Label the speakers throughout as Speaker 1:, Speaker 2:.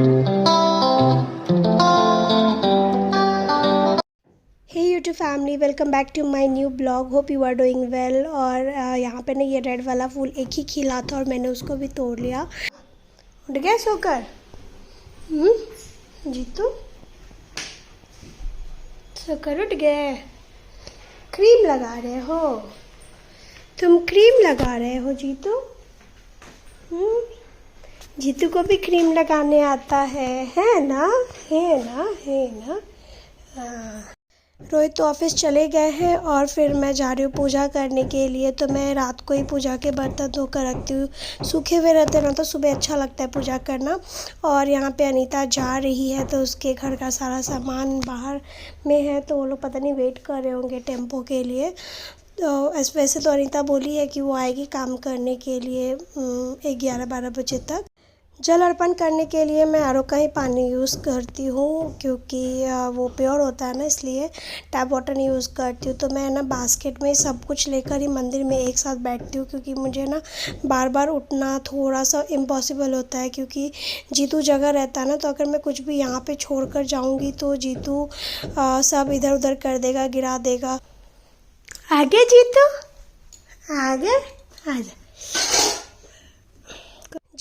Speaker 1: Hey YouTube family, welcome back to my new blog. Hope you are doing well. और यहाँ पे ना ये रेड वाला फूल एक ही खिला था और मैंने उसको भी तोड़ लिया। उठ गया सोकर? जीतू सोकर उठ गए। क्रीम लगा रहे हो तुम? क्रीम लगा रहे हो जीतू? जीतू को भी क्रीम लगाने आता है ना? है ना। हाँ। रोहित तो ऑफिस चले गए हैं और फिर मैं जा रही हूँ पूजा करने के लिए। तो मैं रात को ही पूजा के बर्तन धोकर रखती हूँ। सूखे हुए रहते हैं ना तो सुबह अच्छा लगता है पूजा करना। और यहाँ पे अनीता जा रही है तो उसके घर का सारा सामान बाहर में है, तो वो लोग पता नहीं वेट कर रहे होंगे टेम्पो के लिए। तो वैसे तो अनीता बोली है कि वो आएगी काम करने के लिए 11-12 बजे तक। जल अर्पण करने के लिए मैं आर ओ का ही पानी यूज़ करती हूँ, क्योंकि वो प्योर होता है ना, इसलिए टैप वाटर नहीं यूज़ करती हूँ। तो मैं ना बास्केट में सब कुछ लेकर ही मंदिर में एक साथ बैठती हूँ, क्योंकि मुझे ना बार बार उठना थोड़ा सा इम्पॉसिबल होता है, क्योंकि जीतू जगह रहता है ना। तो अगर मैं कुछ भी यहाँ पे छोड़ कर जाऊँगी तो जीतू सब इधर उधर कर देगा, गिरा देगा। आगे जीतू आगे आजा।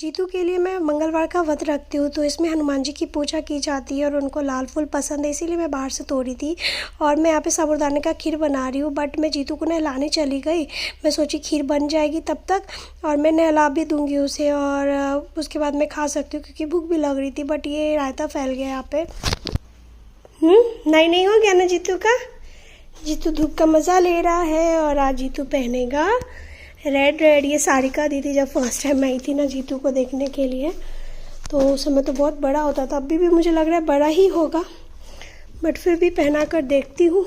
Speaker 1: जीतू के लिए मैं मंगलवार का व्रत रखती हूँ, तो इसमें हनुमान जी की पूजा की जाती है और उनको लाल फूल पसंद है, इसीलिए मैं बाहर से तोड़ी थी। और मैं यहाँ पे साबूदाने का खीर बना रही हूँ, बट मैं जीतू को नहलाने चली गई। मैं सोची खीर बन जाएगी तब तक, और मैं नहला भी दूँगी उसे, और उसके बाद मैं खा सकती हूँ क्योंकि भूख भी लग रही थी। बट ये रायता फैल गया यहाँ पे। नहीं हो गया ना जीतू का? जीतू धूप का मज़ा ले रहा है। और आज जीतू पहनेगा रेड। ये सारिका दी थी जब फर्स्ट टाइम आई थी ना जीतू को देखने के लिए, तो उस समय तो बहुत बड़ा होता था। अभी भी मुझे लग रहा है बड़ा ही होगा, बट फिर भी पहना कर देखती हूँ।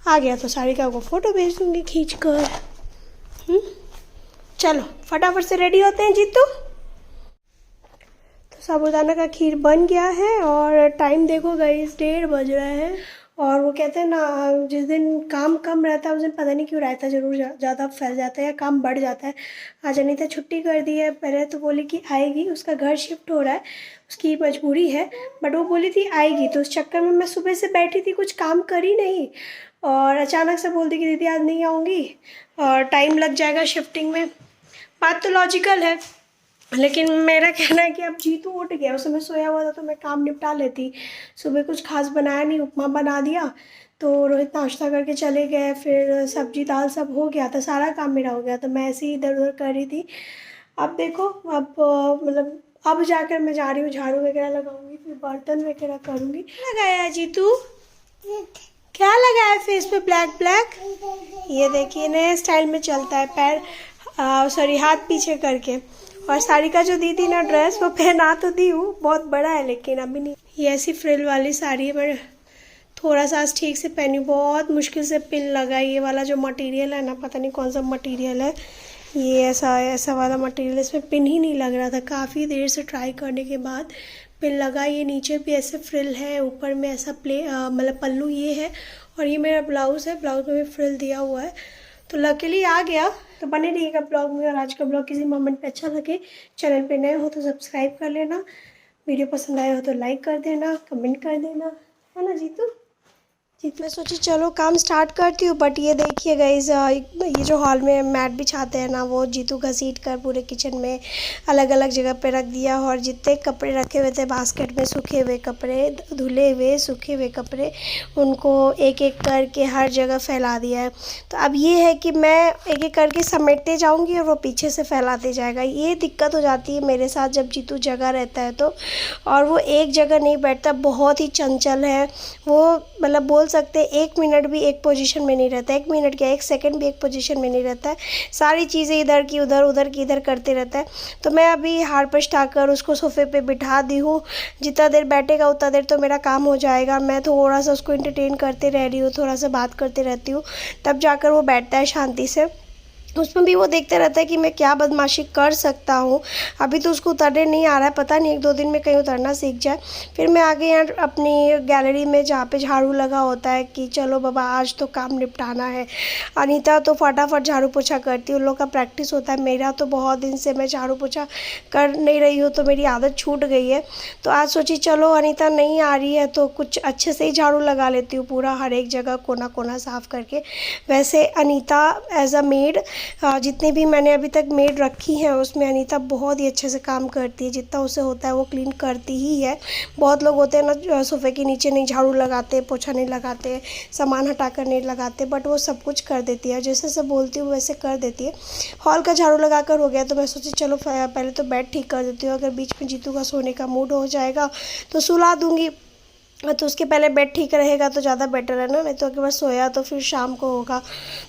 Speaker 1: आ गया तो सारिका को फ़ोटो भेज दूँगी खींच कर। चलो फटाफट से रेडी होते हैं जीतू। तो साबूदाना का खीर बन गया है और टाइम देखो गाइस 1:30 बज रहा है। और वो कहते हैं ना, जिस दिन काम कम रहता है उस दिन पता नहीं क्यों रायता ज़रूर ज़्यादा फैल जाता है या काम बढ़ जाता है। आज अनीता छुट्टी कर दी है। पहले तो बोली कि आएगी, उसका घर शिफ्ट हो रहा है, उसकी मजबूरी है, बट वो बोली थी आएगी। तो उस चक्कर में मैं सुबह से बैठी थी, कुछ काम करी नहीं, और अचानक से बोल दी कि दीदी आज नहीं आऊँगी और टाइम लग जाएगा शिफ्टिंग में। बात तो लॉजिकल है, लेकिन मेरा कहना है कि अब जीतू उठ गया, उस समय सोया हुआ था तो मैं काम निपटा लेती। सुबह कुछ खास बनाया नहीं, उपमा बना दिया, तो रोहित नाश्ता करके चले गए। फिर सब्जी दाल सब हो गया था, सारा काम मेरा हो गया, तो मैं ऐसे ही इधर उधर कर रही थी। अब देखो, अब मतलब अब जाकर मैं जा रही हूँ, झाड़ू वगैरह लगाऊंगी, फिर बर्तन वगैरह करूँगी। लगाया है जीतू? क्या लगाया फेस पे ब्लैक ब्लैक? ये देखिए नए स्टाइल में चलता है, पैर सॉरी हाथ पीछे करके। और साड़ी का जो दी थी ना ड्रेस, वो पहना तो दी हूँ, बहुत बड़ा है लेकिन अभी नहीं। ये ऐसी फ्रिल वाली साड़ी है, मैं थोड़ा सा ठीक से पहनी, बहुत मुश्किल से पिन लगा। ये वाला जो मटेरियल है ना, पता नहीं कौन सा मटेरियल है, ये ऐसा वाला मटेरियल, इसमें पिन ही नहीं लग रहा था। काफ़ी देर से ट्राई करने के बाद पिन लगा। ये नीचे भी ऐसे फ्रिल है, ऊपर में ऐसा मतलब पल्लू ये है, और ये मेरा ब्लाउज़ है, ब्लाउज़ में भी फ्रिल दिया हुआ है। तो लकीली आ गया। तो बने रहिएगा ब्लॉग में, और आज का ब्लॉग किसी मोमेंट पे अच्छा लगे, चैनल पे नए हो तो सब्सक्राइब कर लेना, वीडियो पसंद आया हो तो लाइक कर देना, कमेंट कर देना, है ना जीतू? मैं सोची चलो काम स्टार्ट करती हूँ, बट ये देखिए गाइस, ये जो हॉल में मैट बिछाते हैं ना, वो जीतू घसीट कर पूरे किचन में अलग अलग जगह पे रख दिया। और जितने कपड़े रखे हुए थे बास्केट में, सूखे हुए कपड़े, धुले हुए सूखे हुए कपड़े, उनको एक एक करके हर जगह फैला दिया है। तो अब ये है कि मैं एक एक करके समेटते जाऊँगी और वो पीछे से फैलाते जाएगा। ये दिक्कत हो जाती है मेरे साथ जब जीतू जगह रहता है तो। और वो एक जगह नहीं बैठता, बहुत ही चंचल है वो, मतलब बोल सकते 1 मिनट भी एक पोजीशन में नहीं रहता, 1 मिनट क्या 1 सेकंड भी एक पोजीशन में नहीं रहता है। सारी चीज़ें इधर की उधर, उधर की इधर करते रहता है। तो मैं अभी हार पछताकर उसको सोफ़े पे बिठा दी हूँ। जितना देर बैठेगा उतना देर तो मेरा काम हो जाएगा। मैं थोड़ा सा उसको एंटरटेन करते रह रही हूँ, थोड़ा सा बात करते रहती हूँ, तब जाकर वो बैठता है शांति से। उसमें भी वो देखते रहता है कि मैं क्या बदमाशी कर सकता हूँ। अभी तो उसको उतरने नहीं आ रहा है, पता नहीं 1-2 दिन में कहीं उतरना सीख जाए। फिर मैं आ गई यहाँ अपनी गैलरी में जहाँ पे झाड़ू लगा होता है कि चलो बाबा आज तो काम निपटाना है। अनीता तो फटाफट झाड़ू पोछा करती है, उन लोग का प्रैक्टिस होता है। मेरा तो बहुत दिन से मैं झाड़ू पोछा कर नहीं रही हूँ, तो मेरी आदत छूट गई है। तो आज सोची चलो अनीता नहीं आ रही है तो कुछ अच्छे से ही झाड़ू लगा लेती हूँ, पूरा हर एक जगह कोना कोना साफ़ करके। वैसे अनीता एज अ मेड, जितनी भी मैंने अभी तक मेड रखी हैं उसमें अनीता बहुत ही अच्छे से काम करती है। जितना उसे होता है वो क्लीन करती ही है। बहुत लोग होते हैं ना सोफ़े के नीचे नहीं झाड़ू लगाते, पोछा नहीं लगाते, सामान हटाकर नहीं लगाते, बट वो सब कुछ कर देती है। जैसे से बोलती हूँ वैसे कर देती है। हॉल का झाड़ू लगाकर हो गया तो मैं सोची चलो पहले तो बेड ठीक कर देती हूँ। अगर बीच में जीतू का सोने का मूड हो जाएगा तो सुला दूँगी, तो उसके पहले बेड ठीक रहेगा तो ज़्यादा बेटर है ना, नहीं तो अगर बस सोया तो फिर शाम को होगा।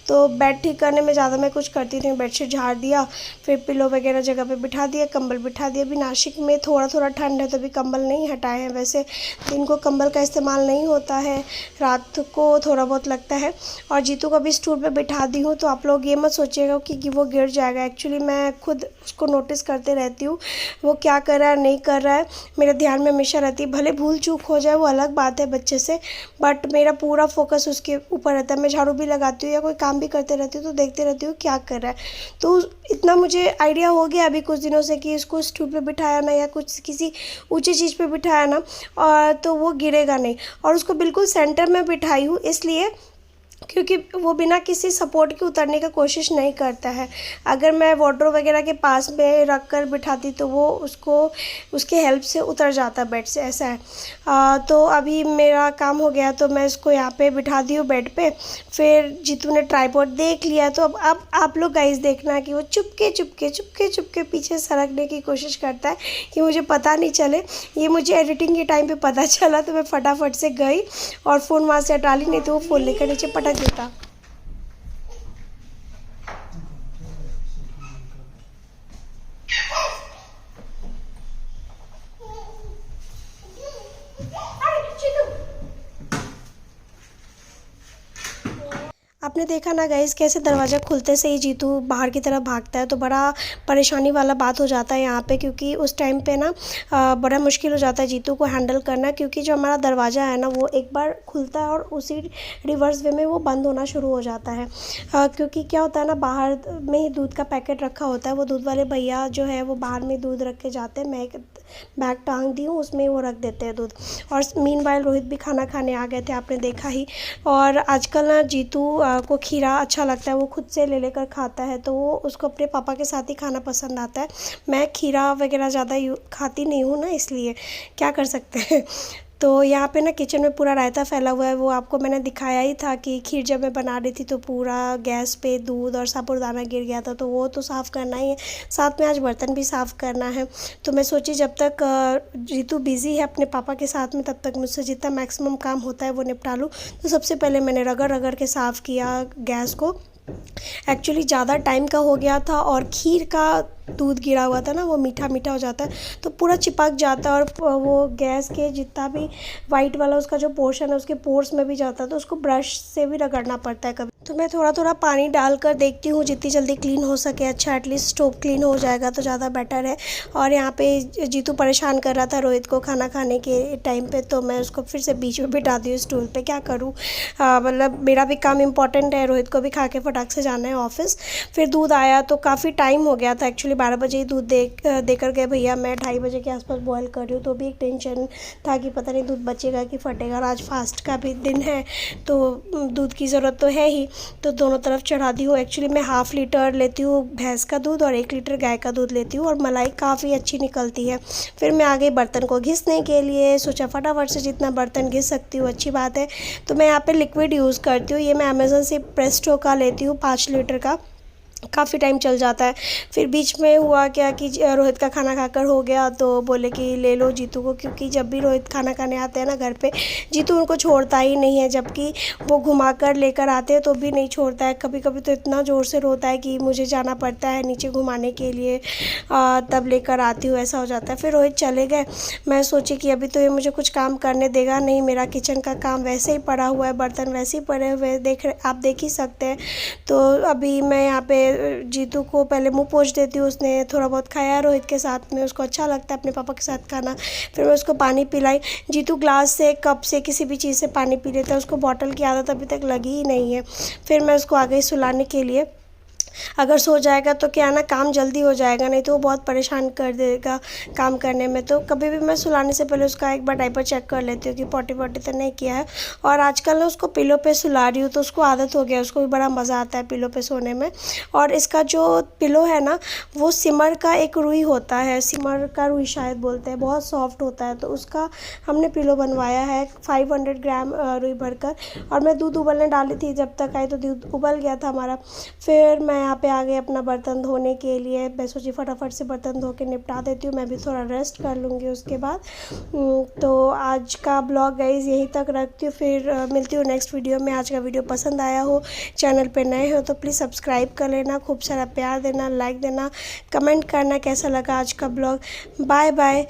Speaker 1: तो बेड ठीक करने में ज़्यादा मैं कुछ करती नहीं, बेडशीट झाड़ दिया, फिर पिलो वगैरह जगह पे बिठा दिया, कंबल बिठा दिया। अभी नासिक में थोड़ा थोड़ा ठंड है तो अभी कंबल नहीं हटाए हैं। वैसे दिन को कंबल का इस्तेमाल नहीं होता है, रात को थोड़ा बहुत लगता है। और जीतू को अभी स्टूल पर बिठा दी हूँ, तो आप लोग ये मत सोचिएगा कि वो गिर जाएगा। एक्चुअली मैं खुद उसको नोटिस करते रहती हूँ, वो क्या कर रहा है नहीं कर रहा है, मेरे ध्यान में हमेशा रहती है। भले भूल चूक हो जाए वो अलग बात है बच्चे से, बट मेरा पूरा फोकस उसके ऊपर रहता है। मैं झाड़ू भी लगाती हूँ या कोई काम भी करते रहती हूँ तो देखते रहती हूँ क्या कर रहा है। तो इतना मुझे आइडिया हो गया अभी कुछ दिनों से कि इसको स्टूल पे बिठाया ना या कुछ किसी ऊंची चीज़ पे बिठाया ना और तो वो गिरेगा नहीं। और उसको बिल्कुल सेंटर में बिठाई हूँ इसलिए क्योंकि वो बिना किसी सपोर्ट के उतरने का कोशिश नहीं करता है। अगर मैं वार्डरोब वगैरह के पास में रख कर बिठाती तो वो उसको उसके हेल्प से उतर जाता बेड से, ऐसा है। तो अभी मेरा काम हो गया तो मैं इसको यहाँ पे बिठा दी हूँ बेड पे। फिर जीतू ने ट्राइपॉड देख लिया तो अब आप लोग गाइस देखना कि वो चुपके चुपके चुपके चुपके पीछे सरकने की कोशिश करता है कि मुझे पता नहीं चले। ये मुझे एडिटिंग के टाइम पे पता चला तो मैं फटाफट से गई और फ़ोन वहाँ से हटा ली, नहीं तो वो फ़ोन लेकर नीचे पटक देता। आपने देखा ना गाइस कैसे दरवाज़ा खुलते से ही जीतू बाहर की तरफ भागता है, तो बड़ा परेशानी वाला बात हो जाता है यहाँ पे, क्योंकि उस टाइम पे ना बड़ा मुश्किल हो जाता है जीतू को हैंडल करना। क्योंकि जो हमारा दरवाज़ा है ना वो एक बार खुलता है और उसी रिवर्स वे में वो बंद होना शुरू हो जाता है। क्योंकि क्या होता है ना, बाहर में ही दूध का पैकेट रखा होता है, वो दूध वाले भैया जो है वो बाहर में दूध रख के जाते हैं। मैं एक बैग टांग दी हूँ उसमें वो रख देते हैं दूध। और मीनवाइल रोहित भी खाना खाने आ गए थे, आपने देखा ही। और आजकल ना जीतू को खीरा अच्छा लगता है, वो खुद से ले लेकर खाता है, तो वो उसको अपने पापा के साथ ही खाना पसंद आता है। मैं खीरा वगैरह ज़्यादा खाती नहीं हूँ ना, इसलिए क्या कर सकते हैं। तो यहाँ पे ना किचन में पूरा रायता फैला हुआ है, वो आपको मैंने दिखाया ही था कि खीर जब मैं बना रही थी तो पूरा गैस पे दूध और साबूदाना गिर गया था, तो वो तो साफ़ करना ही है। साथ में आज बर्तन भी साफ़ करना है। तो मैं सोची जब तक जीतू बिज़ी है अपने पापा के साथ में, तब तक मुझसे जितना मैक्सिमम काम होता है वो निपटा लूँ। तो सबसे पहले मैंने रगड़ रगड़ के साफ़ किया गैस को। एक्चुअली ज़्यादा टाइम का हो गया था और खीर का दूध गिरा हुआ था ना, वो मीठा मीठा हो जाता है तो पूरा चिपक जाता है, और वो गैस के जितना भी वाइट वाला उसका जो पोर्शन है उसके पोर्स में भी जाता है, तो उसको ब्रश से भी रगड़ना पड़ता है कभी। तो मैं थोड़ा थोड़ा पानी डालकर देखती हूँ जितनी जल्दी क्लीन हो सके। अच्छा एटलीस्ट स्टोव क्लीन हो जाएगा तो ज़्यादा बेटर है। और यहाँ पे जीतू परेशान कर रहा था रोहित को खाना खाने के टाइम पे, तो मैं उसको फिर से बीच में बिठा दी हूँ स्टूल पे। क्या करूँ, मतलब मेरा भी काम इम्पॉर्टेंट है, रोहित को भी खा के फटाक से जाना है ऑफिस। फिर दूध आया तो काफ़ी टाइम हो गया था, एक्चुअली 12 बजे ही दूध देकर गए भैया। मैं 2:30 बजे के आसपास बॉयल कर रही हूँ, तो भी एक टेंशन था कि पता नहीं दूध बचेगा कि फटेगा। आज फास्ट का भी दिन है तो दूध की ज़रूरत तो है ही, तो दोनों तरफ चढ़ा दी हूँ। एक्चुअली मैं 1/2 लीटर लेती हूँ भैंस का दूध और 1 लीटर गाय का दूध लेती हूँ, और मलाई काफ़ी अच्छी निकलती है। फिर मैं आ गई बर्तन को घिसने के लिए, सोचा फटाफट से जितना बर्तन घिस सकती हूँ अच्छी बात है। तो मैं यहाँ पे लिक्विड यूज़ करती हूँ, ये मैं अमेज़न से प्रेस्टो का लेती हूँ 5 लीटर का, काफ़ी टाइम चल जाता है। फिर बीच में हुआ क्या कि रोहित का खाना खाकर हो गया तो बोले कि ले लो जीतू को, क्योंकि जब भी रोहित खाना खाने आते हैं ना घर पे, जीतू उनको छोड़ता ही नहीं है, जबकि वो घुमा कर लेकर आते हैं तो भी नहीं छोड़ता है। कभी कभी तो इतना ज़ोर से रोता है कि मुझे जाना पड़ता है नीचे घुमाने के लिए, तब लेकर आती हूँ, ऐसा हो जाता है। फिर रोहित चले गए, मैं सोची कि अभी तो ये मुझे कुछ काम करने देगा नहीं, मेरा किचन का काम वैसे ही पड़ा हुआ है, बर्तन वैसे ही पड़े हुए आप देख ही सकते हैं। तो अभी मैं यहाँ पे मैं जीतू को पहले मुंह पोंछ देती हूँ, उसने थोड़ा बहुत खाया रोहित के साथ में, उसको अच्छा लगता है अपने पापा के साथ खाना। फिर मैं उसको पानी पिलाई। जीतू ग्लास से, कप से, किसी भी चीज़ से पानी पी लेता है, उसको बॉटल की आदत अभी तक लगी ही नहीं है। फिर मैं उसको आ गई सुलाने के लिए। अगर सो जाएगा तो क्या ना काम जल्दी हो जाएगा, नहीं तो वो बहुत परेशान कर देगा काम करने में। तो कभी भी मैं सुलाने से पहले उसका एक बार डायपर चेक कर लेती हूँ कि पॉटी वॉटी तो नहीं किया है। और आजकल ना उसको पिलो पे सुला रही हूँ, तो उसको आदत हो गया, उसको भी बड़ा मज़ा आता है पिलो पे सोने में। और इसका जो पिलो है ना, वो सिमर का एक रुई होता है, सिमर का रुई शायद बोलते हैं, बहुत सॉफ्ट होता है। तो उसका हमने पिलो बनवाया है 500 ग्राम रुई भरकर। और मैं दूध उबलने डाली थी, जब तक आई तो दूध उबल गया था हमारा। फिर मैं यहाँ पे आ गई अपना बर्तन धोने के लिए। मैं सोची फटाफट से बर्तन धो के निपटा देती हूँ, मैं भी थोड़ा रेस्ट कर लूँगी उसके बाद। तो आज का ब्लॉग गाइज़ यहीं तक रखती हूँ, फिर मिलती हूँ नेक्स्ट वीडियो में। आज का वीडियो पसंद आया हो, चैनल पे नए हो तो प्लीज़ सब्सक्राइब कर लेना, खूब सारा प्यार देना, लाइक देना, कमेंट करना कैसा लगा आज का ब्लॉग। Bye bye.